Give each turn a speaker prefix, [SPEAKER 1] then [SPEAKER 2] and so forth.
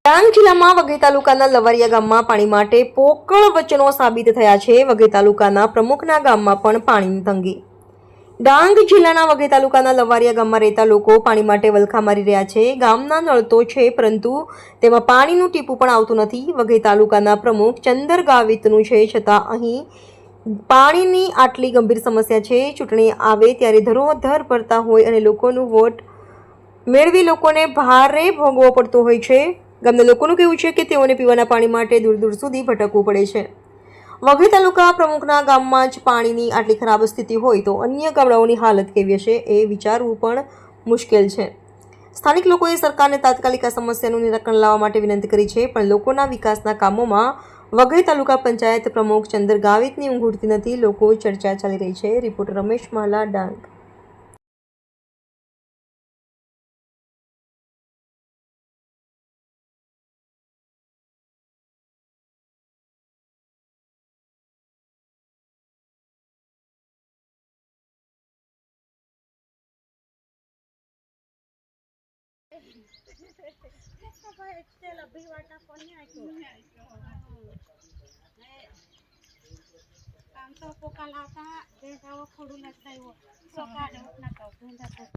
[SPEAKER 1] ડાંગ જિલ્લામાં વઘઈ તાલુકાના લવારિયા ગામમાં પાણી માટે પોકળ વચનો સાબિત થયા છે। વઘઈ તાલુકાના પ્રમુખના ગામમાં પણ પાણીની તંગી। ડાંગ જિલ્લાના વઘઈ તાલુકાના લવારિયા ગામમાં રહેતા લોકો પાણી માટે વલખા મારી રહ્યા છે। ગામના નળ તો છે, પરંતુ તેમાં પાણીનું ટીપું પણ આવતું નથી। વઘઈ તાલુકાના પ્રમુખ ચંદર ગાવિતનું છે, છતાં અહીં પાણીની આટલી ગંભીર સમસ્યા છે। ચૂંટણી આવે ત્યારે ધરોધર ભરતા હોય અને લોકોનું વોટ મેળવી લોકોને ભારે ભોગવવો પડતો હોય છે। ગામના લોકોનું કહેવું છે કે તેઓને પીવાના પાણી માટે દૂર દૂર સુધી ભટકવું પડે છે। વઘઈ તાલુકા પ્રમુખના ગામમાં જ પાણીની આટલી ખરાબ સ્થિતિ હોય તો અન્ય ગામડાઓની હાલત કેવી હશે એ વિચારવું પણ મુશ્કેલ છે। સ્થાનિક લોકોએ સરકારને તાત્કાલિક આ સમસ્યાનું નિરાકરણ લાવવા માટે વિનંતી કરી છે, પણ લોકોના વિકાસના કામોમાં વઘઈ તાલુકા પંચાયત પ્રમુખ ચંદર ગાવિતની ઊંઘ ઉડતી નથી। લોકો ચર્ચા ચાલી રહી છે। રિપોર્ટર રમેશ માલા, ડાંગ।
[SPEAKER 2] काम तो पोका लाता, बेटा वो खोड़ू लगता है वो, सोका उठना तो